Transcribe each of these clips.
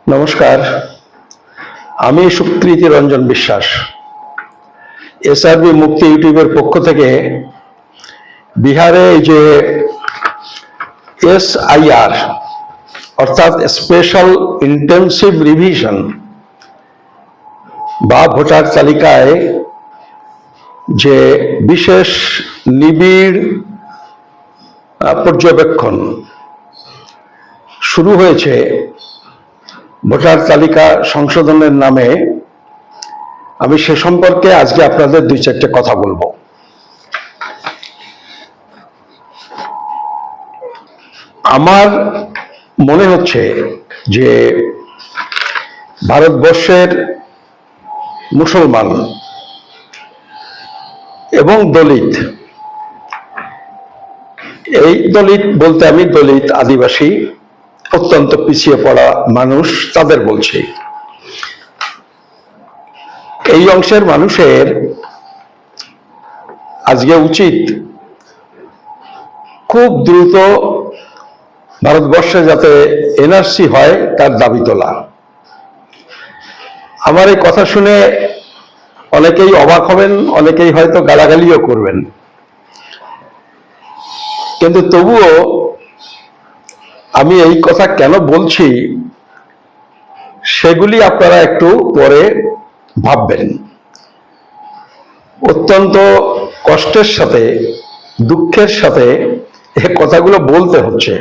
নমস্কার, আমি সুকৃতি রঞ্জন বিশ্বাস। এসআরবি মুক্তি ইউটিউবের পক্ষ থেকে বিহারে এই যে এসআইআর অর্থাৎ স্পেশাল ইন্টেনসিভ রিভিশন বা ভোটার তালিকায় যে বিশেষ নিবিড় পর্যবেক্ষণ শুরু হয়েছে ভোটার তালিকা সংশোধনের নামে, আমি সে সম্পর্কে আজকে আপনাদের দুই চারটে কথা বলবো। আমার মনে হচ্ছে যে ভারতবর্ষের মুসলমান এবং দলিত, এই দলিত বলতে আমি দলিত, আদিবাসী, অত্যন্ত পিছিয়ে পড়া মানুষ তাদের বলছি, এই অংশের মানুষের আজকে উচিত খুব দ্রুত ভারতবর্ষে যাতে এনআরসি হয় তার দাবি তোলা। আমার এই কথা শুনে অনেকেই অবাক হবেন, অনেকেই হয়তো গালাগালিও করবেন, কিন্তু তবুও আমি এই কথা কেন বলছি সেগুলি আপনারা একটু পরে ভাববেন। অত্যন্ত কষ্টের সাথে, দুঃখের সাথে এই কথাগুলো বলতে হচ্ছে।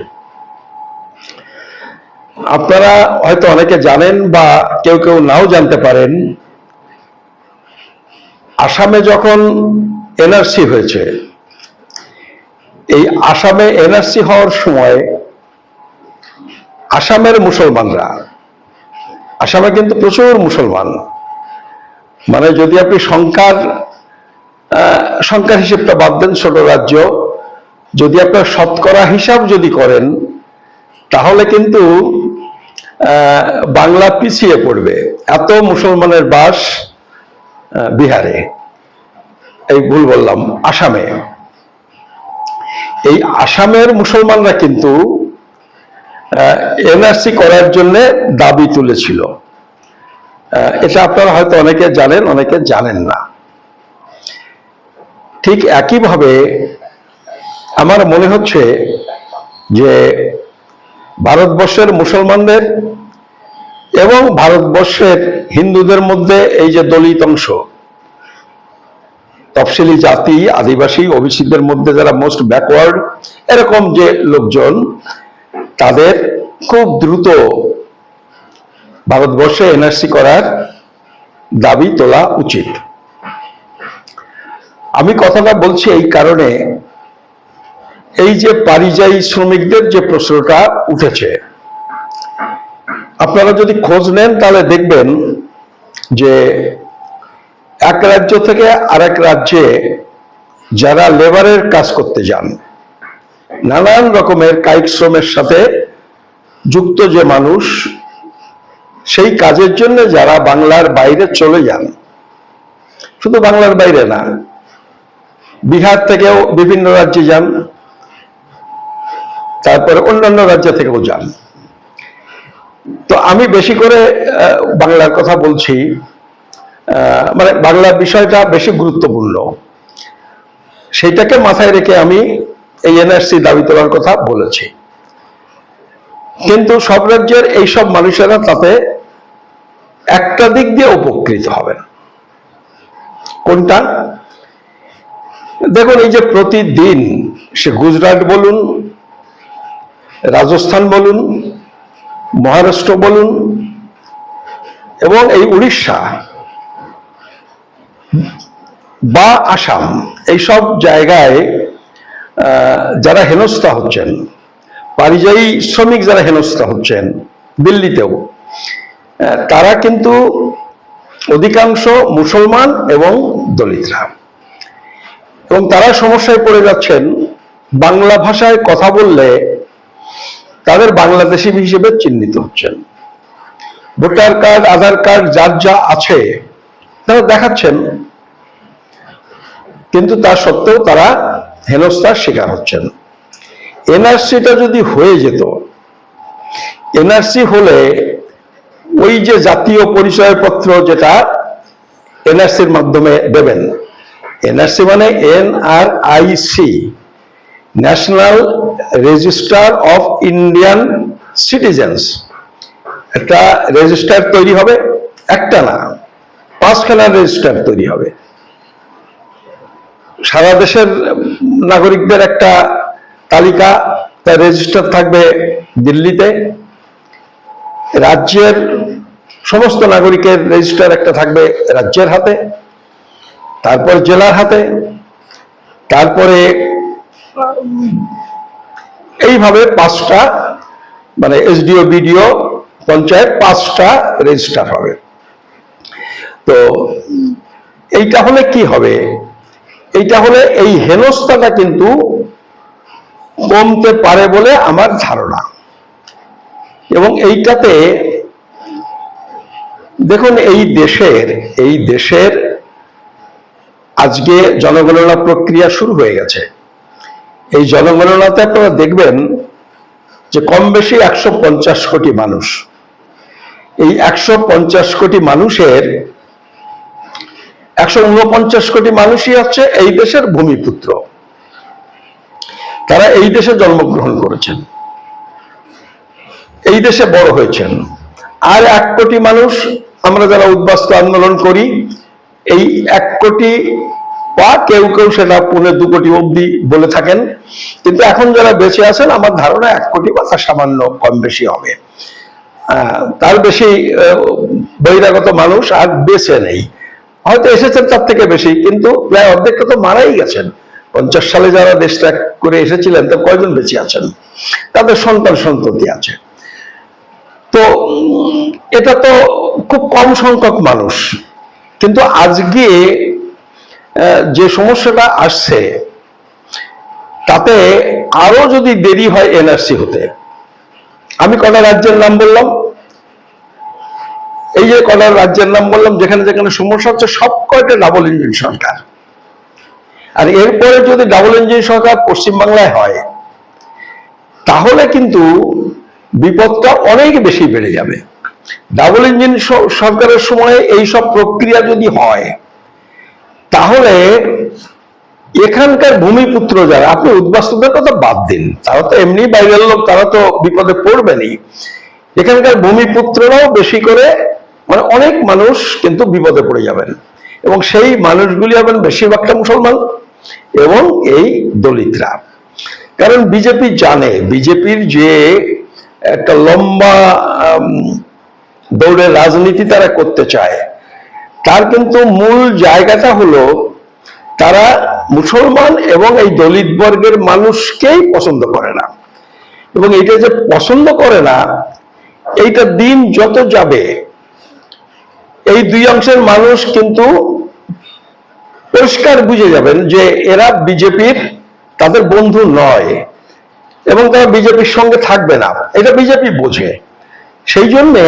আপনারা হয়তো অনেকে জানেন বা কেউ কেউ নাও জানতে পারেন, আসামে যখন এনআরসি হয়েছে, এই আসামে এনআরসি হওয়ার সময় আসামের মুসলমানরা, আসামে কিন্তু প্রচুর মুসলমান, মানে যদি আপনি সংখ্যার হিসেবটা বাদ দেন, ছোট রাজ্য, যদি আপনার শতকরা হিসাব যদি করেন তাহলে কিন্তু বাংলা পিছিয়ে পড়বে। এত মুসলমানের বাস বিহারে, এই ভুল বললাম, আসামে। এই আসামের মুসলমানরা কিন্তু এনআরসি করার জন্য দাবি তুলেছিল। এটা আপনারা হয়তো অনেকে জানেন, অনেকে জানেন না। ঠিক একইভাবে আমার মনে হচ্ছে যে ভারতবর্ষের মুসলমানদের এবং ভারতবর্ষের হিন্দুদের মধ্যে এই যে দলিত অংশ, তফসিলি জাতি, আদিবাসী, ওবিসিদের মধ্যে যারা মোস্ট ব্যাকওয়ার্ড, এরকম যে লোকজন, তাদের খুব দ্রুত ভারতবর্ষে এনআরসি করার দাবি তোলা উচিত। আমি কথাটা বলছি এই কারণে, এই যে পরিযায়ী শ্রমিকদের যে প্রশ্নটা উঠেছে, আপনারা যদি খোঁজ নেন তাহলে দেখবেন যে এক রাজ্য থেকে আরেক রাজ্যে যারা লেবারের কাজ করতে যান, নানান রকমের কায়িক শ্রমের সাথে যুক্ত যে মানুষ, সেই কাজের জন্য যারা বাংলার বাইরে চলে যান, শুধু বাংলার বাইরে না, বিহার থেকেও বিভিন্ন রাজ্যে যান, তারপরে অন্যান্য রাজ্য থেকেও যান। তো আমি বেশি করে বাংলার কথা বলছি, মানে বাংলার বিষয়টা বেশি গুরুত্বপূর্ণ, সেইটাকে মাথায় রেখে আমি এই এনআরসি দাবি তোলার কথা বলেছি। কিন্তু সব রাজ্যের এইসব মানুষেরা তাতে একটা দিক দিয়ে উপকৃত হবেন। কোনটা? দেখুন, এই যে প্রতিদিন, সে গুজরাট বলুন, রাজস্থান বলুন, মহারাষ্ট্র বলুন, এবং এই উড়িষ্যা বা আসাম, এইসব জায়গায় যারা হেনস্থা হচ্ছেন, পরিযায়ী শ্রমিক যারা হেনস্থা হচ্ছেন, দিল্লিতেও, তারা কিন্তু অধিকাংশ মুসলমান এবং দলিতরা, এবং তারা সমস্যায় পড়ে যাচ্ছেন। বাংলা ভাষায় কথা বললে তাদের বাংলাদেশি হিসেবে চিহ্নিত হচ্ছেন। ভোটার কার্ড, আধার কার্ড যার যা আছে তারা দেখাচ্ছেন, কিন্তু তা সত্ত্বেও তারা হেনস্থার শিকার হচ্ছেন। এনআরসিটা যদি হয়ে যেত, এনআরসি হলে ওই যে জাতীয় পরিচয়পত্র যেটা এনআরসির মাধ্যমে দেবেন, এনআরসি মানে NRIC, national register of Indian citizens, একটা রেজিস্টার তৈরি হবে, একটা না 5খানা রেজিস্টার তৈরি হবে। সারা দেশের নাগরিকদের একটা তালিকা, তার রেজিস্টার থাকবে দিল্লিতে, রাজ্যের সমস্ত নাগরিকের রেজিস্টার একটা থাকবে রাজ্যের হাতে, তারপর জেলার হাতে, তারপরে এইভাবে 5টা, মানে SDO BDO পঞ্চায়েত 5টা রেজিস্টার হবে। তো এইটা হলে কি হবে, এইটা হলে এই হেনস্থাটা কিন্তু কমতে পারে বলে আমার ধারণা। এবং এইটাতে দেখুন, এই দেশের আজকে জনগণনা প্রক্রিয়া শুরু হয়ে গেছে। এই জনগণনাতে আপনারা দেখবেন যে কম বেশি 150 কোটি মানুষ। এই 150 কোটি মানুষের 149 কোটি মানুষই হচ্ছে এই দেশের ভূমিপুত্র, তারা এই দেশে জন্মগ্রহণ করেছেন, এই দেশে বড় হয়েছেন। আর 1 কোটি মানুষ আমরা যারা উদ্বাস্তু আন্দোলন করি, এই 1 কোটি বা কেউ কেউ সেটা 1.25-2 কোটি অব্দি বলে থাকেন, কিন্তু এখন যারা বেঁচে আছেন আমার ধারণা 1 কোটি বা তার সামান্য কম বেশি হবে। তার বেশি বহিরাগত মানুষ আর বেঁচে নেই, হয়তো এসেছেন তার থেকে বেশি, কিন্তু প্রায় অর্ধেকটা তো মারাই গেছেন। 50 সালে যারা দেশ ত্যাগ করে এসেছিলেন তার কয়জন বেঁচে আছেন, তাদের সন্তান সন্ততি আছে। তো এটা তো খুব কম সংখ্যক মানুষ, কিন্তু আজকে যে সমস্যাটা আসছে তাতে আরো যদি দেরি হয় এনআরসি হতে, আমি কটা রাজ্যের নাম বললাম, এই যে কটা রাজ্যের নাম বললাম যেখানে যেখানে সমস্যা হচ্ছে, সব কয়টা ডাবল ইঞ্জিন সরকার। আর এরপরে যদি ডাবল ইঞ্জিন সরকার পশ্চিমবাংলায় হয়, তাহলে কিন্তু বিপদটা অনেক বেশি বেড়ে যাবে। ডাবল ইঞ্জিন সরকারের সময় এই সব প্রক্রিয়া যদি হয়, তাহলে এখানকার ভূমিপুত্র যারা, আপনি উদ্বাস্তুদের কথা বাদ দিন, তারা তো এমনি বাইরের লোক, তারা তো বিপদে পড়বেনই, এখানকার ভূমিপুত্ররাও বেশি করে, মানে অনেক মানুষ কিন্তু বিপদে পড়ে যাবেন। এবং সেই মানুষগুলি হবেন বেশিরভাগটা মুসলমান এবং এই দলিতরা। কারণ বিজেপি জানে, বিজেপির যে একটা লম্বা দৌড়ের রাজনীতি তারা করতে চায়, তার কিন্তু মূল জায়গাটা হলো তারা মুসলমান এবং এই দলিত বর্গের মানুষকেই পছন্দ করে না। এবং এইটা যে পছন্দ করে না, এইটা দিন যত যাবে এই দুই অংশের মানুষ কিন্তু পরিষ্কার বুঝে যাবেন যে এরা বিজেপির তাদের বন্ধু নয় এবং তারা বিজেপির সঙ্গে থাকবে না, এটা বিজেপি বোঝে। সেই জন্যে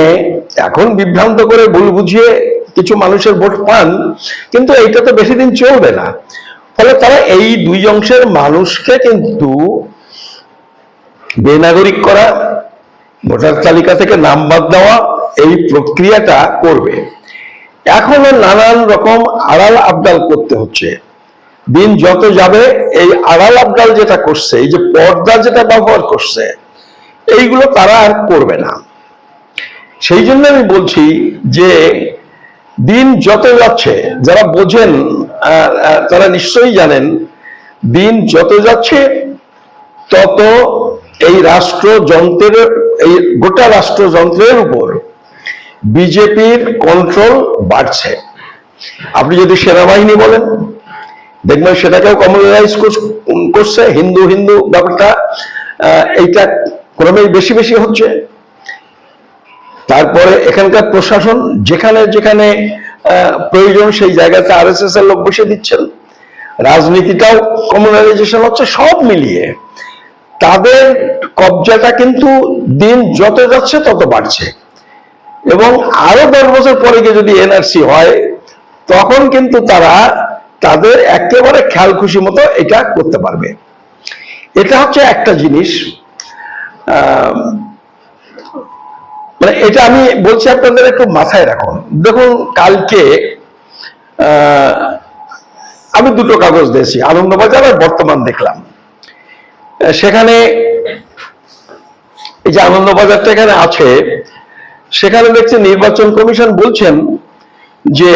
এখন বিভ্রান্ত করে ভুল বুঝিয়ে কিছু মানুষের ভোট পান, কিন্তু এইটা তো বেশি দিন চলবে না। ফলে তারা এই দুই অংশের মানুষকে কিন্তু বেনাগরিক করা, ভোটার তালিকা থেকে নাম বাদ দেওয়া, এই প্রক্রিয়াটা করবে। এখনো নানান রকম আড়াল আবডাল করতে হচ্ছে। দিন যত যাবে এই আড়াল আবডাল যেটা করছে, এই যে পর্দা যেটা ব্যবহার করছে, এইগুলো তারা আর করবে না। সেই জন্য আমি বলছি যে দিন যত যাচ্ছে, যারা বোঝেন তারা নিশ্চয়ই জানেন, দিন যত যাচ্ছে তত এই রাষ্ট্রযন্ত্রের, এই গোটা রাষ্ট্রযন্ত্রের উপর বিজেপির কন্ট্রোল বাড়ছে। আপনি যদি সেনাবাহিনী বলেন, দেখবেন সেটাকেও কমিউনালাইজ করছে, হিন্দু হিন্দু ব্যাপারটা এইটা ক্রমেই বেশি বেশি হচ্ছে। তারপরে এখানকার প্রশাসন যেখানে যেখানে প্রয়োজন সেই জায়গাতে আরএসএস এর লোক বসে দিচ্ছেন, রাজনীতিটাও কমিউনালাইজেশন হচ্ছে। সব মিলিয়ে তাদের কবজাটা কিন্তু দিন যত যাচ্ছে তত বাড়ছে। এবং আরো 10 বছর পরে গিয়ে যদি এনআরসি হয়, তখন কিন্তু তারা তাদের একেবারে খেয়াল খুশি মতো এটা করতে পারবে। এটা হচ্ছে একটা জিনিস। মানে এটা আমি বলছি আপনাদের একটু মাথায় রাখুন। দেখুন কালকে আমি দুটো কাগজ দিয়েছি, আনন্দবাজার আর বর্তমান দেখলাম। সেখানে এই যে আনন্দবাজারটা এখানে আছে, সেখানে দেখছি নির্বাচন কমিশন বলছেন যে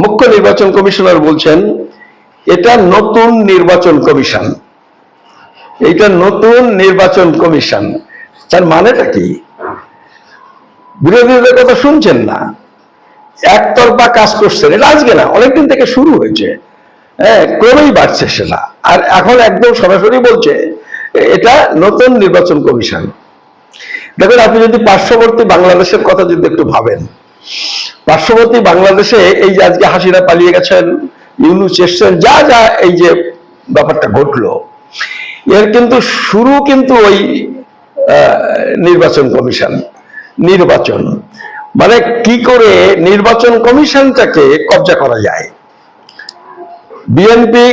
মুখ্য নির্বাচন কমিশনার বলছেন এটা নতুন নির্বাচন কমিশন, এটা নতুন নির্বাচন কমিশন। তার মানেটা কি? বিরোধীদের কথা শুনছেন না, একতরফা কাজ করছেন। এটা আজকে না, অনেকদিন থেকে শুরু হয়েছে, হ্যাঁ, ক্রমেই বাড়ছে সেটা। আর এখন একদম সরাসরি বলছে এটা নতুন নির্বাচন কমিশন। দেখুন, আপনি যদি পার্শ্ববর্তী বাংলাদেশের কথা যদি একটু ভাবেন, পার্শ্ববর্তী বাংলাদেশে এই যে আজকে হাসিনা পালিয়ে গেছেন, ইউনূস এসছেন, যা যা এই যে ব্যাপারটা ঘটলো, এর কিন্তু শুরু কিন্তু ওই নির্বাচন কমিশন। নির্বাচন মানে কি করে নির্বাচন কমিশনটাকে কবজা করা যায়। বিএনপি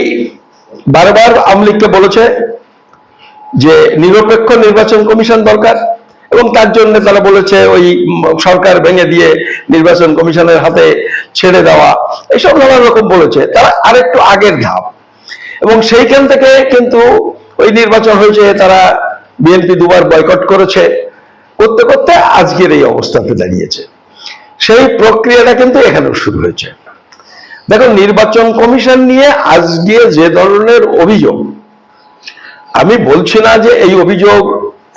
বারবার আওয়ামী লীগকে বলেছে যে নিরপেক্ষ নির্বাচন কমিশন দরকার, এবং তার জন্য তারা বলেছে ওই সরকার ভেঙে দিয়ে নির্বাচন কমিশনের হাতে ছেড়ে দেওয়া, এসব নানা রকম বলেছে। তারা আরেকটু আগের ধাপ, এবং সেইখান থেকে কিন্তু ওই নির্বাচন হয়েছে, তারা বিএনপি দুবার বয়কট করেছে, করতে করতে আজকের এই অবস্থাতে দাঁড়িয়েছে। সেই প্রক্রিয়াটা কিন্তু এখানেও শুরু হয়েছে। দেখুন, নির্বাচন কমিশন নিয়ে আজকে যে ধরনের অভিযোগ, আমি বলছি না যে এই অভিযোগ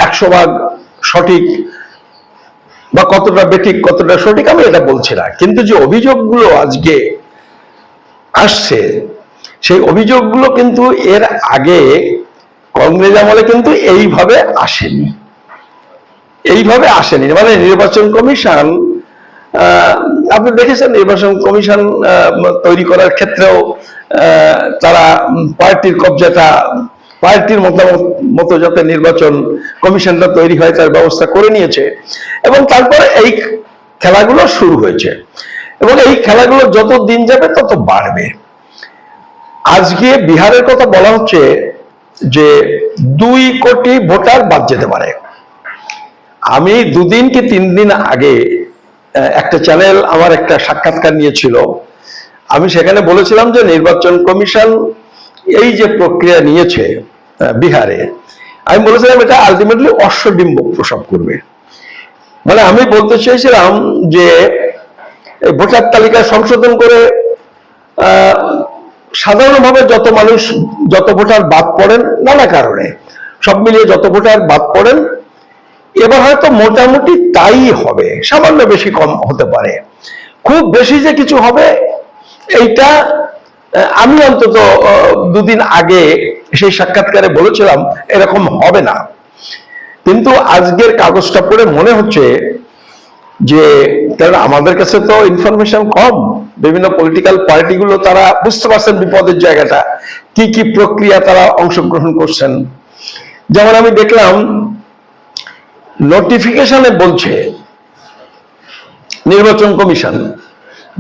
100% সঠিক বা কতটা বেঠিক কতটা সঠিক, আমি এটা বলছি না, কিন্তু যে অভিযোগগুলো আজকে আসছে সেই অভিযোগগুলো কিন্তু এর আগে কংগ্রেস আমলে কিন্তু এইভাবে আসেনি, এইভাবে আসেনি। মানে নির্বাচন কমিশন, আপনি দেখেছেন নির্বাচন কমিশন তৈরি করার ক্ষেত্রেও তারা পার্টির কবজাটা, পার্টির মতামত মতো যাতে নির্বাচন কমিশনটা তৈরি হয় তার ব্যবস্থা করে নিয়েছে, এবং তারপরে এই খেলাগুলো শুরু হয়েছে, এবং এই খেলাগুলো যত দিন যাবে তত বাড়বে। আজকে বিহারের কথা বলা হচ্ছে যে 2 কোটি ভোটার বাদ যেতে পারে। আমি 2 দিন কি 3 দিন আগে একটা চ্যানেল আমার একটা সাক্ষাৎকার নিয়েছিল, আমি সেখানে বলেছিলাম যে নির্বাচন কমিশন এই যে প্রক্রিয়া নিয়েছে বিহারে, আমি বলেছিলাম এটা আলটিমেটলি অশ্বডিম্ব প্রসব করবে। মানে আমি বলতে চেয়েছিলাম যে ভোটার তালিকা সংশোধন করে সাধারণভাবে যত মানুষ, যত ভোটার বাদ পড়েন নানা কারণে, সব মিলিয়ে যত ভোটার বাদ পড়েন, এবার হয়তো মোটামুটি তাই হবে, সামান্য বেশি কম হতে পারে, খুব বেশি যে কিছু হবে এইটা আমি অন্তত 2 দিন আগে সেই সাক্ষাৎকারে বলেছিলাম এরকম হবে না। কিন্তু আজকের কাগজটা পড়ে মনে হচ্ছে যে, কারণ আমাদের কাছে তো ইনফরমেশন কম, বিভিন্ন পলিটিক্যাল পার্টিগুলো তারা বুঝতে পারছেন বিপদের জায়গাটা, কি কি প্রক্রিয়া তারা অংশগ্রহণ করছেন। যেমন আমি দেখলাম নোটিফিকেশনে বলছে নির্বাচন কমিশন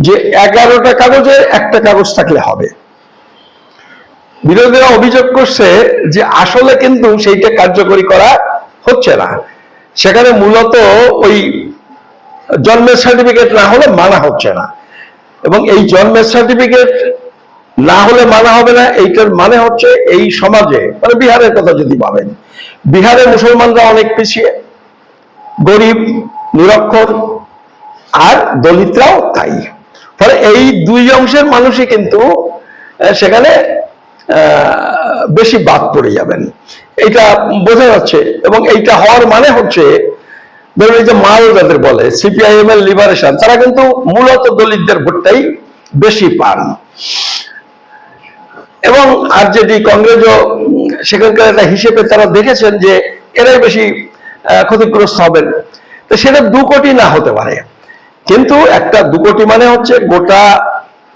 যে 11টা কাগজে একটা কাগজ থাকলে হবে। বিরোধীরা অভিযোগ করছে যে আসলে কিন্তু সেইটা কার্যকরী করা হচ্ছে না, সেখানে মূলত ওই জন্মের সার্টিফিকেট না হলে মানা হচ্ছে না, এবং এই জন্মের সার্টিফিকেট না হলে মানা হবে না, এইটার মানে হচ্ছে এই সমাজে, মানে বিহারের কথা যদি ভাবেন, বিহারে মুসলমানরা অনেক পিছিয়ে, গরিব, নিরক্ষর, আর দলিতরাও তাই। ফলে এই 2 অংশের মানুষই কিন্তু সেখানে বেশি বাদ পড়ে যাবেন, এটা বোঝা যাচ্ছে। এবং এইটা হওয়ার মানে হচ্ছে, ধরুন এই যে মাল যাদের বলে সিপিআইএম এর লিবারেশন, তারা কিন্তু মূলত দলিতদের ভোটটাই বেশি পান, এবং আরজেডি কংগ্রেসও সেখানকার একটা হিসেবে তারা দেখেছেন যে এরাই বেশি ক্ষতিগ্রস্ত হবেন। তো সেটা 2 কোটি না হতে পারে, কিন্তু একটা 2 কোটি মানে হচ্ছে গোটা,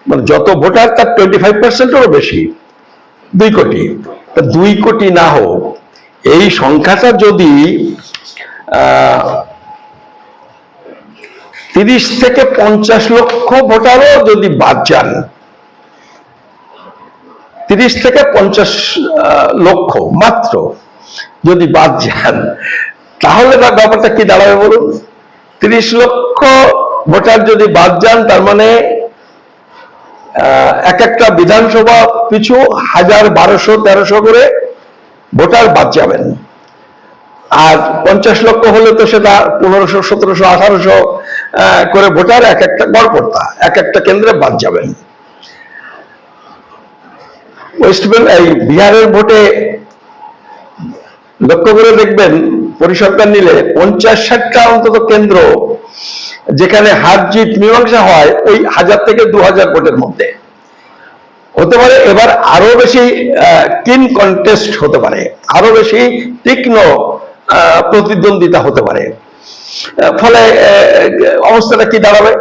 মানে যত ভোটার তার 25%-এরও বেশি, 2 কোটি। 2 কোটি না হোক, এই সংখ্যাটা যদি 30 থেকে 50 লক্ষ ভোটারও যদি বাদ যান, 30 থেকে 50 লক্ষ মাত্র যদি বাদ যান, তাহলে ব্যাপারটা কি দাঁড়াবে বলুন? 30 লক্ষ ভোটার যদি বাদ যান, তার মানে এক একটা বিধানসভা পিছু 1000, 1200, 1300 করে ভোটার বাদ যাবেন। আর 50 লক্ষ হলে তো সেটা 1500, 1700, 1800 করে ভোটার এক একটা গড়পড়তা এক একটা কেন্দ্রে বাদ যাবেন। ওয়েস্ট বেঙ্গল এই বিহারের ভোটে লক্ষ্য করে দেখবেন, পরিসংখ্যান নিলে 50-60টা অন্তত কেন্দ্র যেখানে হার জিত মীমাংসা হয় ওই 1000 থেকে 2000 ভোটের মধ্যে হতে পারে। এবার আরো বেশি কিন কন্টেস্ট হতে পারে, আরো বেশি তীক্ষ্ণ প্রতিদ্বন্দ্বিতা হতে পারে। ফলে অবস্থাটা কি দাঁড়াবে,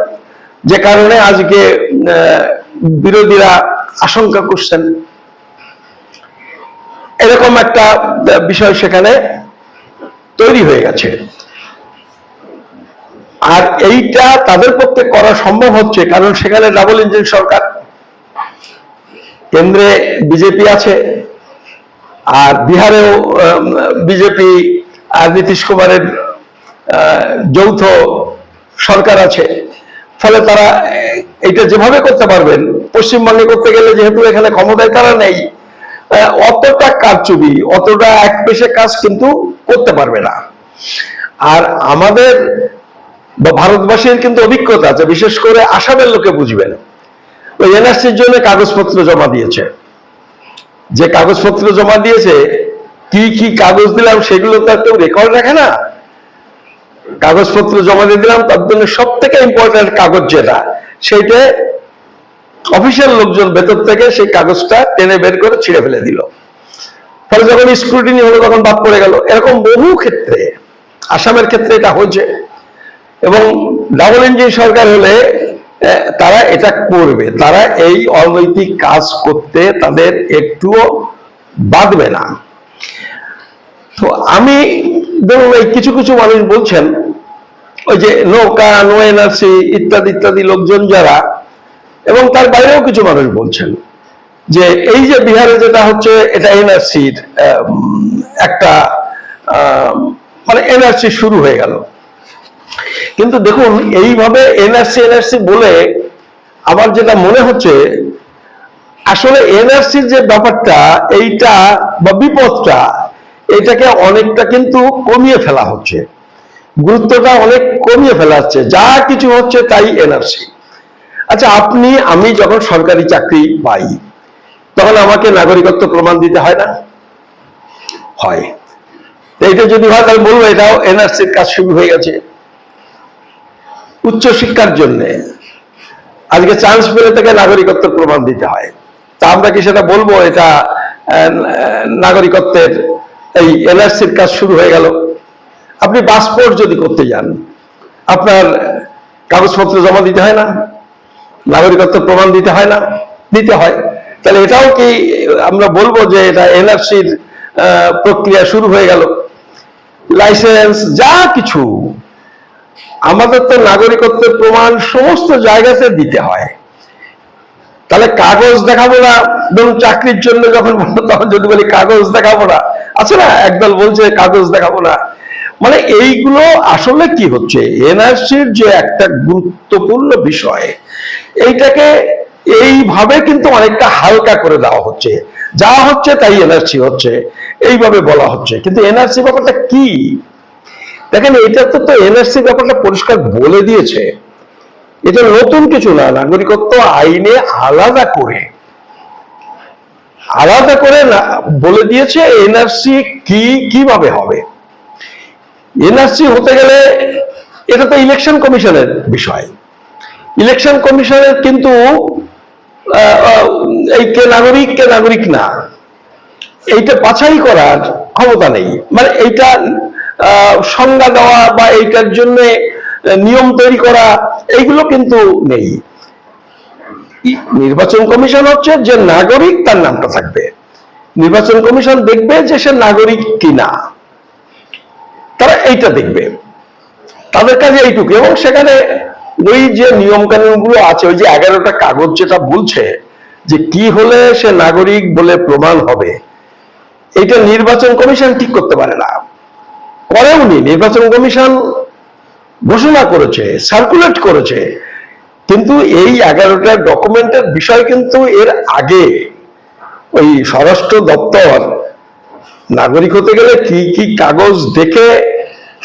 যে কারণে আজকে বিরোধীরা আশঙ্কা করছেন এরকম একটা বিষয় সেখানে তৈরি হয়ে গেছে। আর এইটা তাদের পক্ষে করা সম্ভব হচ্ছে কারণ সেখানে ডাবল ইঞ্জিন সরকার, কেন্দ্রে বিজেপি আছে, আর বিহারেও বিজেপি আর নীতিশ কুমারের যৌথ সরকার আছে। ফলে তারা এটা যেভাবে করতে পারবেন, পশ্চিমবঙ্গে করতে গেলে যেহেতু এখানে ক্ষমতায় তারা নেই, অতটা কারচুপি, অতটা এক পেশে কাজ কিন্তু করতে পারবে না। আর আমাদের বা ভারতবাসীর কিন্তু অভিজ্ঞতা আছে, বিশেষ করে আসামের লোকে বুঝবেন। ওই এনআরসির জন্য কাগজপত্র জমা দিয়েছে, যে কাগজপত্র জমা দিয়েছে, কি কি কাগজ দিলাম সেগুলো তো কেউ রেকর্ড রাখে না। কাগজপত্র জমা দিয়ে দিলাম, তার জন্য সব থেকে ইম্পর্টেন্ট কাগজ যেটা, সেইটা অফিসিয়াল লোকজন ভেতর থেকে সেই কাগজটা টেনে বের করে ছিঁড়ে ফেলে দিল। ফলে যখন স্ক্রুটিনি হলো তখন বাদ পড়ে গেল। এরকম বহু ক্ষেত্রে, আসামের ক্ষেত্রে এটা হয়েছে। এবং ডাবল ইঞ্জিন সরকার হলে তারা এটা করবে, তারা এই অনৈতিক কাজ করতে তাদের একটুও বাধবে না। তো আমি ধরুন এই কিছু কিছু মানুষ বলছেন, ওই যে নৌকা, নো এনআরসি ইত্যাদি ইত্যাদি লোকজন যারা, এবং তার বাইরেও কিছু মানুষ বলছেন যে এই যে বিহারে যেটা হচ্ছে এটা এনআরসির একটা মানে এনআরসি শুরু হয়ে গেল। কিন্তু দেখুন, এইভাবে এনআরসি এনআরসি বলে আমার যেটা মনে হচ্ছে, আসলে এনআরসির যে ব্যাপারটা এইটা বা বিপদটা, এটাকে অনেকটা কিন্তু কমিয়ে ফেলা হচ্ছে, গুরুত্বটা অনেক কমিয়ে ফেলা হচ্ছে। যা কিছু হচ্ছে তাই এনআরসি। আচ্ছা, আমি যখন সরকারি চাকরি পাই তখন আমাকে নাগরিকত্ব প্রমাণ দিতে হয় না? হয়। এটা যদি হয় তাহলে বলবো এটাও এনআরসির কাজ শুরু হয়ে গেছে। উচ্চশিক্ষার জন্য আজকে চান্স পেলে তাকে নাগরিকত্ব প্রমাণ দিতে হয়, তা আমরা কি সেটা বলবো এটা নাগরিকত্বের এই এনআরসির কাজ শুরু হয়ে গেল? আপনি পাসপোর্ট যদি করতে যান, আপনার কাগজপত্র জমা দিতে হয় না? নাগরিকত্ব প্রমাণ দিতে হয় না? দিতে হয়। তাহলে এটাও কি আমরা বলবো যে এটা এনআরসির প্রক্রিয়া শুরু হয়ে গেল? লাইসেন্স যা কিছু আমাদের তো নাগরিকত্বের প্রমাণ সমস্ত জায়গাতে দিতে হয়। তাহলে কাগজ দেখাবো না? ধরুন চাকরির জন্য যখন তখন যদি বলি কাগজ দেখাবো না, আছে না একদল বলছে কাগজ দেখাবো না, মানে এইগুলো আসলে কি হচ্ছে, এনআরসির যে একটা গুরুত্বপূর্ণ বিষয়, এইটাকে এইভাবে কিন্তু অনেকটা হালকা করে দেওয়া হচ্ছে। যা হচ্ছে তাই এনআরসি হচ্ছে, এইভাবে বলা হচ্ছে। কিন্তু এনআরসি ব্যাপারটা কি? দেখেন, এটা তো এনআরসি ব্যাপারটা পরিষ্কার বলে দিয়েছে, এটা নতুন কিছু না। নাগরিকত্ব আইনে আলাদা করে বলে দিয়েছে এনআরসি কি কিভাবে হবে। এনআরসি হতে গেলে এটা তো ইলেকশন কমিশনের বিষয়। ইলেকশন কমিশনের কিন্তু এই কে নাগরিক না, এইটা বাছাই করার ক্ষমতা নেই। মানে এইটা সংজ্ঞা দেওয়া বা এইটার জন্য নিয়ম তৈরি করা, এইগুলো কিন্তু নেই। নির্বাচন কমিশন হচ্ছে যে নাগরিক তার নামটা থাকবে, নির্বাচন কমিশন দেখবে যে সে নাগরিক কিনা, তারা এইটা দেখবে, তাদের কাছে এইটুকু। এবং সেখানে ওই যে নিয়ম কানুন গুলো আছে, ওই যে 11টা কাগজ যেটা বলছে যে কি হলে সে নাগরিক বলে প্রমাণ হবে, এটা নির্বাচন কমিশন ঠিক করতে পারে না, করেওনি। নির্বাচন কমিশন ঘোষণা করেছে, সার্কুলেট করেছে, কিন্তু এই 11টা ডকুমেন্টের বিষয় কিন্তু এর আগে ওই স্বরাষ্ট্র দপ্তর নাগরিক হতে গেলে কি কি কাগজ দেখে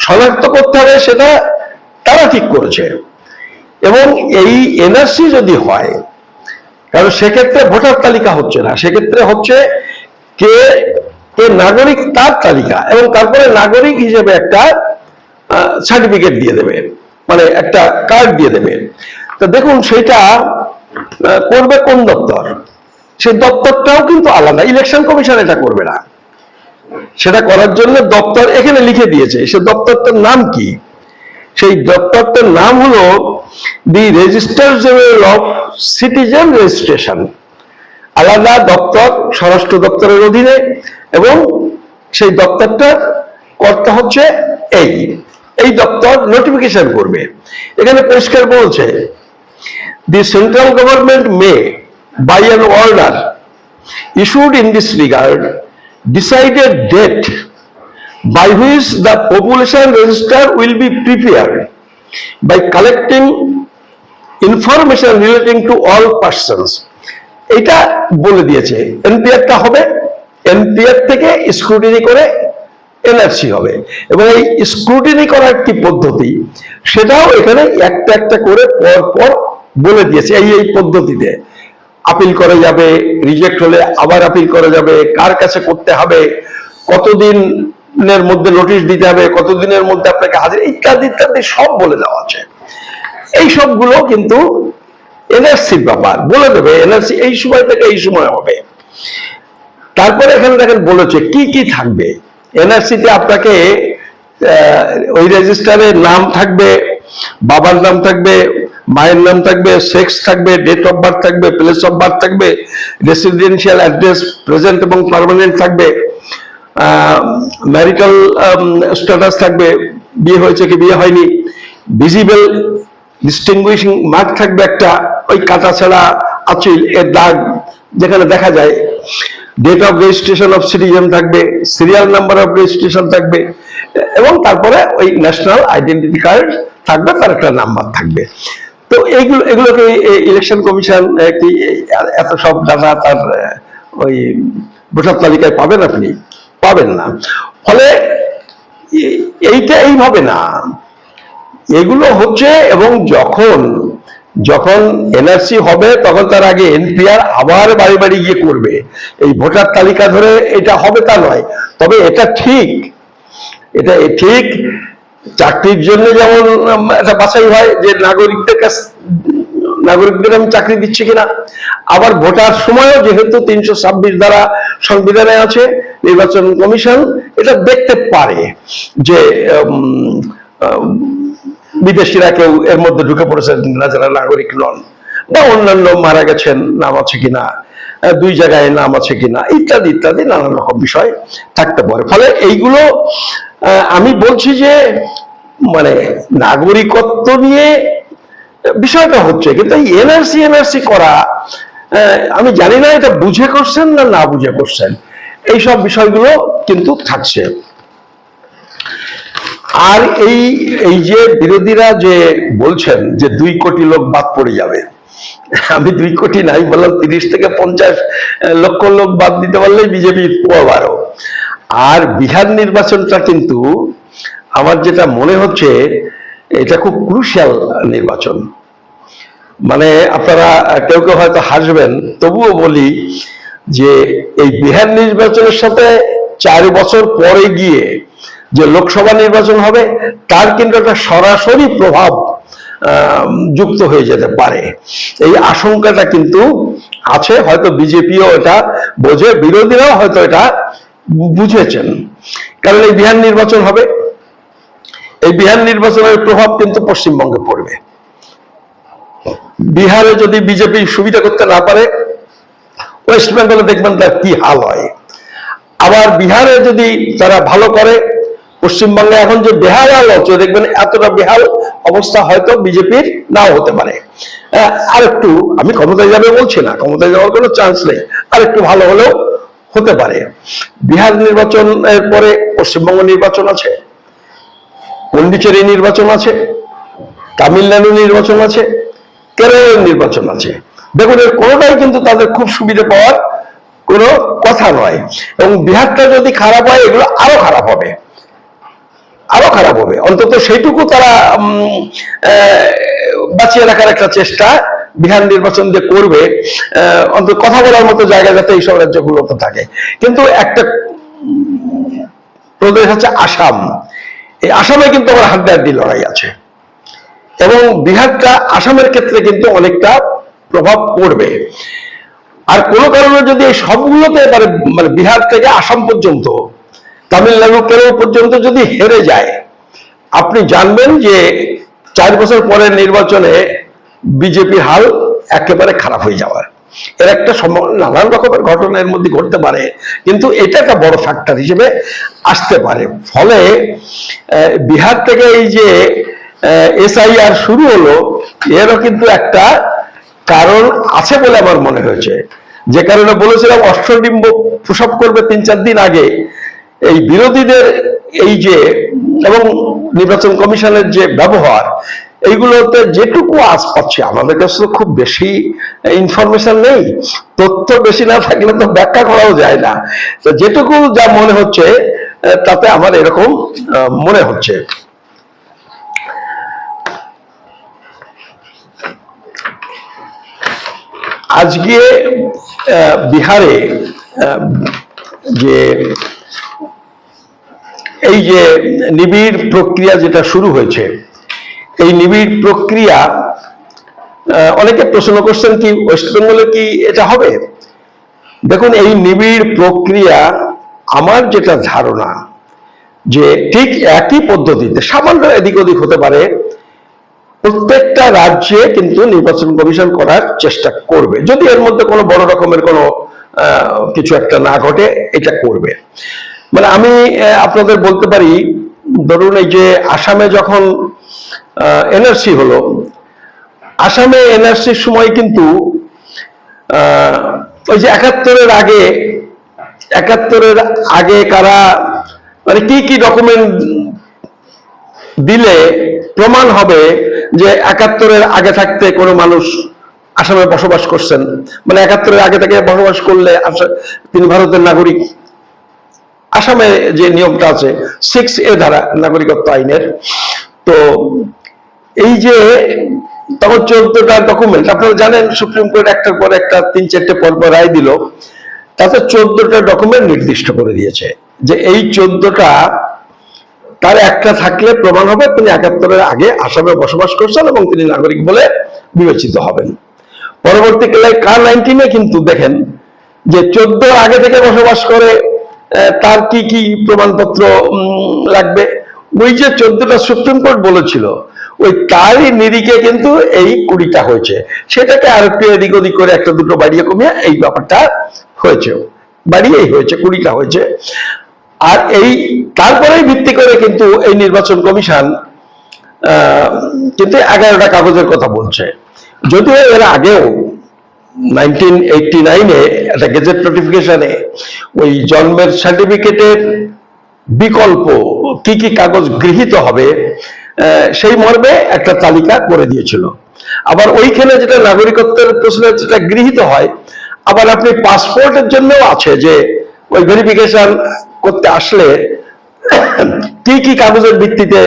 শনাক্ত করতে হবে সেটা তারা ঠিক করেছে। এবং এই এনআরসি যদি হয়, কারণ সেক্ষেত্রে ভোটার তালিকা হচ্ছে না, সেক্ষেত্রে হচ্ছে কে কে নাগরিক তার তালিকা, এবং তারপরে নাগরিক হিসেবে একটা সার্টিফিকেট দিয়ে দেবে, মানে একটা কার্ড দিয়ে দেবে। তো দেখুন সেটা করবে কোন দপ্তর? সেই দপ্তরটাও কিন্তু আলাদা, ইলেকশন কমিশন এটা করবে না। সেটা করার জন্য দপ্তর এখানে লিখে দিয়েছে, সে দপ্তরটার নাম কি? সেই দপ্তরটার নাম হলো the registrar general of citizen registration. আলাদা দপ্তর, স্বরাষ্ট্র দপ্তরের অধীনে, এবং সেই দপ্তরটার কর্তা হচ্ছে এই দপ্তর নোটিফিকেশন করবে। এখানে পরিষ্কার বলছে, the central government may by an order issued in this regard decided date by which the population register will be prepared by collecting information relating to all persons. এটা বলে দিয়েছে এনপিআরটা হবে, এনপিআর থেকে স্ক্রুটিনি করে এনআরসি হবে, এবং এই scrutiny করার কি পদ্ধতি সেটাও এখানে একটা একটা করে পর পর বলে দিয়েছে। এই পদ্ধতিতে আপিল করা যাবে, রিজেক্ট হলে আবার আপিল করা যাবে, কার কাছে করতে হবে, কতদিনের মধ্যে নোটিশ দিতে হবে, কতদিনের মধ্যে আপনাকে হাজির, ইত্যাদি ইত্যাদি সব বলে দেওয়া আছে। এই সবগুলো কিন্তু এনআরসির ব্যাপার, বলে দেবে এনআরসি এই সময় থেকে এই সময় হবে। তারপরে এখানে দেখেন বলেছে কি কি থাকবে এনআরসিতে। আপনাকে ওই রেজিস্টারে নাম থাকবে, বাবার নাম থাকবে, মায়ের নাম থাকবে, সেক্স থাকবে, ডেট অফ বার্থ থাকবে, প্লেস অফ বার্থ থাকবে, রেসিডেন্সিয়াল অ্যাড্রেস প্রেজেন্ট এবং পার্মানেন্ট থাকবে, ম্যারিটাল স্ট্যাটাস থাকবে, বিয়ে হয়েছে কি বিয়ে হয়নি, ভিজিবল ডিস্টিংগুইশিং মার্ক থাকবে একটা, ওই কাটা ছাড়া আঁচিল এর দাগ যেখানে দেখা যায়, date of registration of citizen থাকবে, সিরিয়াল নাম্বার অফ রেজিস্ট্রেশন থাকবে, এবং তারপরে ওই ন্যাশনাল আইডেন্টিটি কার্ড থাকবে, তার একটা নাম্বার থাকবে। তো এগুলোকে ইলেকশন কমিশন কি এত সব ডাটা তার ওই ভোটার তালিকায় পাবেন? আপনি পাবেন না। ফলে এইটা এইভাবে না, এগুলো হচ্ছে, এবং যখন এনআরসি হবে তখন তার আগে এনপিআর আবার বাড়ি বাড়ি গিয়ে করবে। এই ভোটার তালিকা ধরে এটা হবে তা নয়, তবে এটা ঠিক চাকরির জন্য যেমন একটা বাছাই হয় যে নাগরিকদের আমি চাকরি দিচ্ছি কিনা, আবার ভোটার সময়ও যেহেতু 326 দ্বারা সংবিধানে আছে, নির্বাচন কমিশন এটা দেখতে পারে যে বিদেশিরা কেউ এর মধ্যে ঢুকে পড়েছেন কিনা, যারা নাগরিক নন, বা অন্যান্য মারা গেছেন নাম আছে কিনা, 2 জায়গায় নাম আছে কিনা, ইত্যাদি ইত্যাদি নানান রকম বিষয় থাকতে পারে। ফলে এইগুলো আমি বলছি যে মানে নাগরিকত্ব নিয়ে বিষয়টা হচ্ছে, কিন্তু এই এনআরসি করা আমি জানি না এটা বুঝে করছেন না না বুঝে করছেন, এইসব বিষয়গুলো কিন্তু থাকছে। আর এই যে বিরোধীরা যে বলছেন যে 2 কোটি লোক বাদ পড়ে যাবে, আমি 2 কোটি নাই বললাম, 30 থেকে 50 লক্ষ লোক বাদ দিতে পারলেই বিজেপি পারো। আর বিহার নির্বাচনটা কিন্তু আমার যেটা মনে হচ্ছে এটা খুব ক্রুশিয়াল নির্বাচন। মানে আপনারা কেউ কেউ হয়তো হাসবেন, তবুও বলি যে এই বিহার নির্বাচনের সাথে 4 বছর পরে গিয়ে যে লোকসভা নির্বাচন হবে তার কিন্তু একটা সরাসরি প্রভাব যুক্ত হয়ে যেতে পারে, এই আশঙ্কাটা কিন্তু আছে। হয়তো বিজেপিও এটা বোঝে, বিরোধীরাও হয়তো এটা বুঝেছেন, কারণ এই বিহার নির্বাচন হবে, এই বিহার নির্বাচনের প্রভাব কিন্তু পশ্চিমবঙ্গে পড়বে। বিহারে যদি বিজেপি সুবিধা করতে না পারে, ওয়েস্ট বেঙ্গলে দেখবেন তার কি হাল হয়। আবার বিহারে যদি তারা ভালো করে, পশ্চিমবঙ্গে এখন যে বেহাল হচ্ছে দেখবেন এতটা বেহাল অবস্থা হয়তো বিজেপির নাও হতে পারে। আর একটু, আমি ক্ষমতায় যাবে বলছি না, ক্ষমতায় যাওয়ার কোনো চান্স নেই, আর একটু ভালো হলেও হতে পারে। বিহার নির্বাচনের পরে পশ্চিমবঙ্গ নির্বাচন আছে, পন্ডিচেরি নির্বাচন আছে, তামিলনাড়ু নির্বাচন আছে, কেরলের নির্বাচন আছে। দেখুন এর কোনোটাই কিন্তু তাদের খুব সুবিধা পাওয়ার কোনো কথা নয়। এবং বিহারটা যদি খারাপ হয় এগুলো আরো খারাপ হবে, আরো খারাপ হবে। অন্তত সেইটুকু তারা বাঁচিয়ে রাখার একটা চেষ্টা বিহার নির্বাচন যে করবে, অন্তত কথা বলার মতো জায়গা যাতে এইসব রাজ্যগুলোতে থাকে। কিন্তু একটা প্রদেশ হচ্ছে আসাম, এই আসামে কিন্তু আমার হাড্ডাহাড্ডি লড়াই আছে, এবং বিহারটা আসামের ক্ষেত্রে কিন্তু অনেকটা প্রভাব পড়বে। আর কোনো কারণে যদি এই সবগুলোতে এবারে মানে বিহার থেকে আসাম পর্যন্ত, তামিলনাড়ু কেরল পর্যন্ত যদি হেরে যায়, আপনি জানবেন যে 4 বছর পরের নির্বাচনে বিজেপির হাল একেবারে খারাপ হয়ে যাওয়ার এর একটা নানান রকমের ঘটনা এর মধ্যে ঘটতে পারে, কিন্তু এটা একটা বড় ফ্যাক্টর হিসেবে আসতে পারে। ফলে বিহার থেকে এই যে SIR শুরু হলো, এরও কিন্তু একটা কারণ আছে বলে আমার মনে হয়েছে। যে কারণে বলেছিলাম অষ্টডিম্ব প্রসব করবে 3-4 দিন আগে, এই বিরোধীদের এই যে এবং নির্বাচন কমিশনের যে ব্যবহার, এইগুলোতে যেটুকু আজ পাচ্ছি, আমাদের কাছে তো খুব বেশি ইনফরমেশন নেই, তথ্য বেশি না থাকলে তো ব্যাখ্যা করাও যায় না, তো যেটুকু যা মনে হচ্ছে তাতে আমার এরকম মনে হচ্ছে। আজকে বিহারে যে এই যে নিবিড় প্রক্রিয়া যেটা শুরু হয়েছে, এই নিবিড় প্রক্রিয়া অনেকে প্রশ্ন করছেন কি ওয়েস্ট বেঙ্গলে কি এটা হবে? দেখুন এই নিবিড় প্রক্রিয়া আমার যেটা ধারণা যে ঠিক একই পদ্ধতিতে সামান্য এদিক ওদিক হতে পারে, প্রত্যেকটা রাজ্যে কিন্তু নির্বাচন কমিশন করার চেষ্টা করবে, যদি এর মধ্যে কোনো বড় রকমের কোনো কিছু একটা না ঘটে এটা করবে। মানে আমি আপনাদের বলতে পারি, ধরুন এই যে আসামে যখন NRC হলো, আসামে NRCর সময় কিন্তু ওই যে 71-এর আগে কারা মানে কি কি ডকুমেন্ট দিলে প্রমাণ হবে যে 71-এর আগে থাকতে কোনো মানুষ আসামে বসবাস করছেন, মানে 71-এর আগে থেকে বসবাস করলে তিনি ভারতের নাগরিক। আসামে যে নিয়মটা আছে 6A ধারা নাগরিকত্ব আইনের, তো এই যে তখন 14টা ডকুমেন্ট, আপনারা জানেন সুপ্রিম কোর্ট একটার পর একটা 3-4টে পর রায় দিল, তাতে 14টা ডকুমেন্ট নির্দিষ্ট করে দিয়েছে যে এই 14টা তার একটা থাকলে প্রমাণ হবে তিনি 71-এর আগে আসামে বসবাস করছেন এবং তিনি নাগরিক বলে বিবেচিত হবেন। পরবর্তীকালে K-19-এ কিন্তু দেখেন যে 14 আগে থেকে বসবাস করে তার কি কি প্রমাণপত্র লাগবে, ওই যে 14টা সুপ্রিম কোর্ট বলেছিল ওই তারই নিরিখে কিন্তু এই 20টা হয়েছে, সেটাকে আর একটু এদিক ওদিক করে একটা দুটো বাড়িয়ে কমিয়ে এই ব্যাপারটা হয়েছে, বাড়িয়েই হয়েছে 20টা হয়েছে। আর এই তারপরেই ভিত্তি করে কিন্তু এই নির্বাচন কমিশন কিন্তু 11টা কাগজের কথা বলছে, যদিও এর আগেও 1989-এ একটা গেজেট নোটিফিকেশনে ওই জন্মের সার্টিফিকেটের বিকল্প কি কি কাগজ গৃহীত হবে সেই মর্মে একটা তালিকা করে দিয়েছিল। আবার ওইখানে যেটা নাগরিকত্বের প্রশ্নে যেটা গৃহীত হয়, আবার আপনি পাসপোর্টের জন্যও আছে যে ওই ভেরিফিকেশন করতে আসলে কি কি কাগজের ভিত্তিতে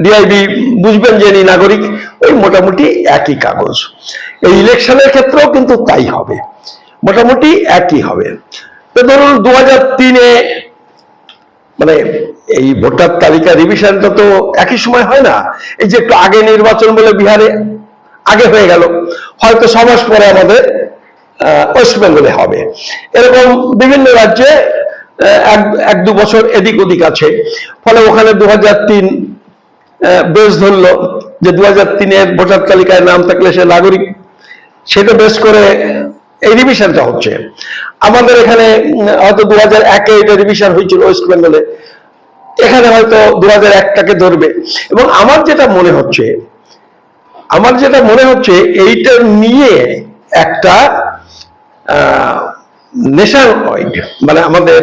ডিআইবি বুঝবেন যে ইনি নাগরিক, ওই মোটামুটি একই কাগজ। এই ইলেকশনের ক্ষেত্রেও কিন্তু তাই হবে, মোটামুটি একই হবে। তো ধরুন 2003-এ মানে এই ভোটার তালিকা রিভিশনটা তো একই সময় হয় না, এই যে একটু আগে নির্বাচন বলে বিহারে আগে হয়ে গেল, হয়তো 6 মাস পরে আমাদের ওয়েস্ট বেঙ্গলে হবে, এরকম বিভিন্ন রাজ্যে 1-2 বছর এদিক ওদিক আছে। ফলে ওখানে 2003 বেশ ধরলো যে 2003-এর ভোটার তালিকায় নাম থাকলে সে নাগরিক, সেটা বেশ করে এই রিভিশনটা হচ্ছে। আমাদের এখানে হয়তো 2001-এ এটা রিভিশন হয়েছিল ওয়েস্ট বেঙ্গলে, এখানে হয়তো 2001টাকে ধরবে। এবং আমার যেটা মনে হচ্ছে এইটা নিয়ে একটা নেশন ওয়াইড মানে আমাদের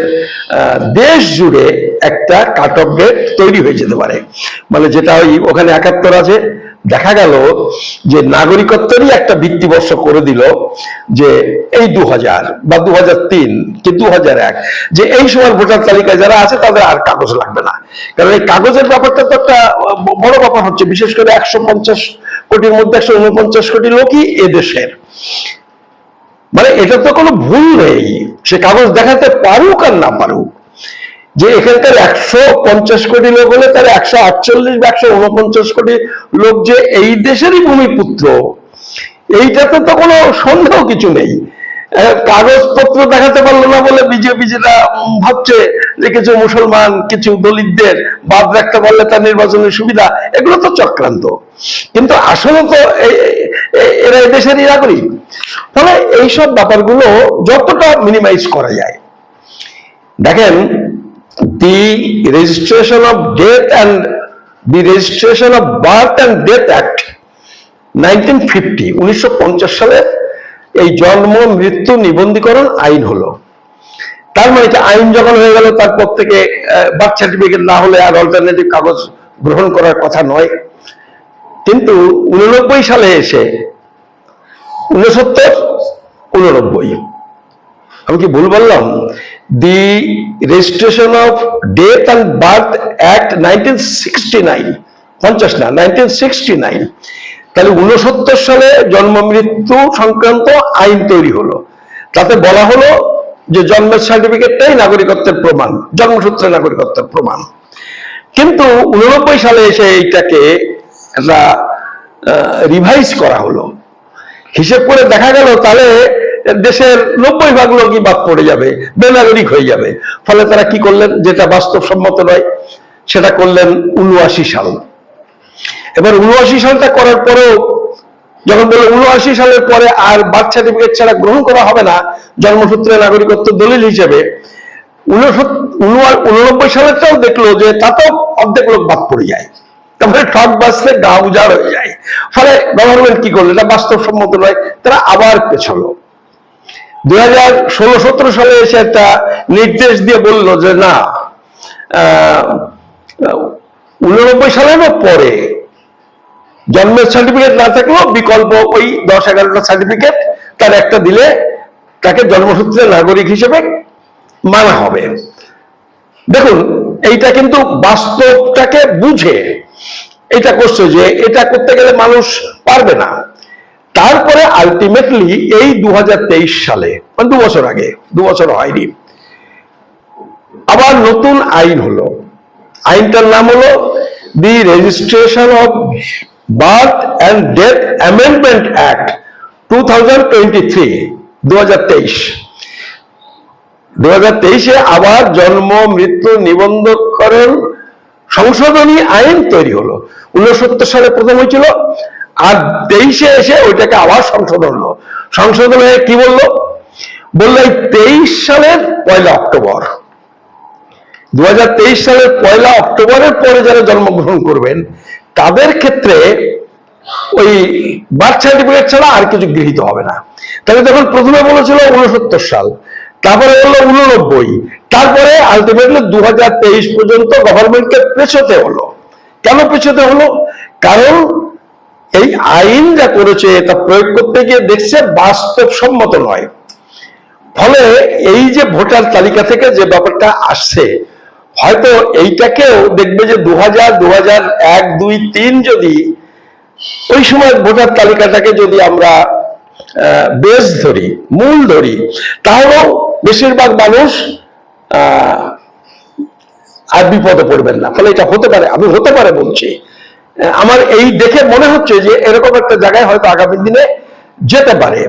দেশ জুড়ে একটা কাট অফ ডেট তৈরি হয়ে যেতে পারে। মানে যেটা ওই ওখানে 71 আছে, দেখা গেল যে নাগরিকত্বেরই একটা ভিত্তিবর্ষ করে দিল যে এই 2000 বা 2003 কি 2001, যে এই সময় ভোটার তালিকায় যারা আছে তাদের আর কাগজ লাগবে না। কারণ এই কাগজের ব্যাপারটা তো একটা বড় ব্যাপার হচ্ছে, বিশেষ করে 150 কোটির মধ্যে 149 কোটি লোকই এদেশের। মানে এটা তো কোনো ভুল নেই, সে কাগজ দেখাতে পারুক আর না পারুক, যে এখানকার 150 কোটি লোক হলে তার 148 বা 149 কোটি লোক যে এই দেশেরই ভূমিপুত্র, এইটাতে তো কোনো সন্দেহ কিছু নেই। কাগজপত্র দেখাতে পারলো না বলে বিজেপি যেটা ভাবছে যে কিছু মুসলমান কিছু দলিতদের বাদ রাখতে পারলে তার নির্বাচনের সুবিধা, এগুলো তো চক্রান্ত। কিন্তু আসলে তো এরা দেশেরই নাগরিক। ফলে এইসব ব্যাপারগুলো যতটা মিনিমাইজ করা যায়, দেখেন the registration of death and the registration of birth and death act 1950 1950 সালে এই জন্ম মৃত্যু নিবন্ধীকরণ আইন হলো। তার মানে আইন যখন হয়ে গেল তারপর থেকে বার্থ সার্টিফিকেট না হলে আর অল্টারনেটিভ কাগজ গ্রহণ করার কথা নয়। কিন্তু 89 সালে এসে 69 আমি কি ভুল বললাম? দি registration of death and birth act 1969, 50 না 1969, তাহলে 69 সালে জন্ম মৃত্যু সংক্রান্ত আইন তৈরি হলো। তাতে বলা হলো যে জন্মের সার্টিফিকেটটাই নাগরিকত্বের প্রমাণ, জন্মসূত্রে নাগরিকত্বের প্রমাণ। কিন্তু 89 সালে এসে এইটাকে একটা রিভাইজ করা হলো। হিসেব করে দেখা গেল তাহলে দেশের 90% লোকই বাদ পড়ে যাবে, বেনাগরিক হয়ে যাবে। ফলে তারা কি করলেন, যেটা বাস্তবসম্মত নয় সেটা করলেন 79 সাল। এবার 79 সালটা করার পরেও যখন বললো 79 সালের পরে আর বার্থ সার্টিফিকেট ছাড়া গ্রহণ করা হবে না জন্মসূত্রে নাগরিকত্ব দলিল হিসেবে, 89 সালেরটাও দেখলো যে তাতেও অর্ধেক লোক বাদ পড়ে যায়। তারপরে ঠক বাঁচতে গা উজাড় হয়ে যায়। ফলে গভর্নমেন্ট কি করলো, এটা বাস্তবসম্মত নয়, তারা আবার পেছলো। 2016-17 সালে এসে একটা নির্দেশ দিয়ে বলল যে না, 89 সালেরও পরে জন্মের সার্টিফিকেট না থাকলেও বিকল্প ওই 10-11টা সার্টিফিকেট তার একটা দিলে তাকে জন্মসূত্রে নাগরিক হিসেবে মানা হবে। দেখুন এইটা কিন্তু বাস্তবটাকে বুঝে এটা করছে, যে এটা করতে গেলে মানুষ পারবে না। তারপরে আলটিমেটলি এই 2023 সালে, মানে 2 বছর আগে, 2 বছর হয়নি, আবার নতুন আইন হলো। আইনটার নাম হলো দি registration of birth and death amendment act 2023, 2023। 2023-এ আবার জন্ম মৃত্যু নিবন্ধকরণ সংশোধনী আইন তৈরি হলো। 69 সালে প্রথম হয়েছিল, আর 23-এ এসে ওইটাকে আবার সংশোধন হলো। সংশোধন হয়ে কি বললো, বললো এই 23 সালের 1 অক্টোবর, 2023 সালের 1 অক্টোবরের পরে যারা জন্মগ্রহণ করবেন তাদের ক্ষেত্রে ওই বার্থ সার্টিফিকেট ছাড়া আর কিছু গৃহীত হবে না। তাহলে তখন প্রথমে বলেছিল 69 সাল, তারপরে বললো 89, তারপরে আলটিমেটলি 2023 পর্যন্ত গভর্নমেন্টকে পেছোতে হলো। কেন পেছোতে হলো? কারণ এই আইন যা করেছে তা প্রয়োগ করতে গিয়ে দেখছে বাস্তবসম্মত নয়। ফলে এই যে ভোটার তালিকা থেকে যে ব্যাপারটা আসছে, হয়তো এইটাকেও দেখবে যে 2000, 2001, 2, 3 যদি ওই সময় ভোটার তালিকাটাকে যদি আমরা বেস ধরি, মূল ধরি, তাহলেও বেশিরভাগ মানুষ আর বিপদে পড়বেন না। ফলে এটা হতে পারে, আমি হতে পারে বলছি, আমার এই দেখে মনে হচ্ছে যে এরকম একটা জায়গায় হয়তো আগামী দিনে যেতে পারে।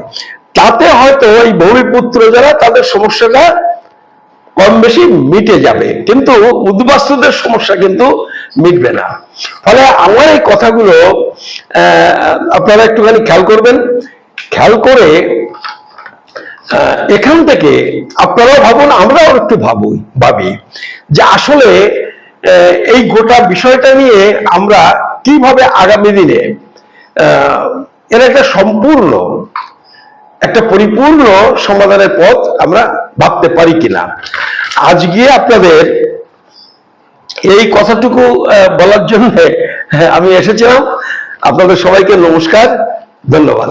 তাতে হয়তো এই ভূমিপুত্র যারা তাদের সমস্যাটা কম বেশি মিটে যাবে, কিন্তু উদ্বাস্তুদের সমস্যা কিন্তু মিটবে না। ফলে আমার এই কথাগুলো আপনারা একটুখানি খেয়াল করবেন। খেয়াল করে এখান থেকে আপনারাও ভাবুন, আমরাও একটু ভাবি যে আসলে এই গোটা বিষয়টা নিয়ে আমরা কিভাবে আগামী দিনে এর একটা সম্পূর্ণ একটা পরিপূর্ণ সমাধানের পথ আমরা ভাবতে পারি কিনা। আজকে আপনাদের এই কথাটুকু বলার জন্য আমি এসেছিলাম। আপনাদের সবাইকে নমস্কার, ধন্যবাদ।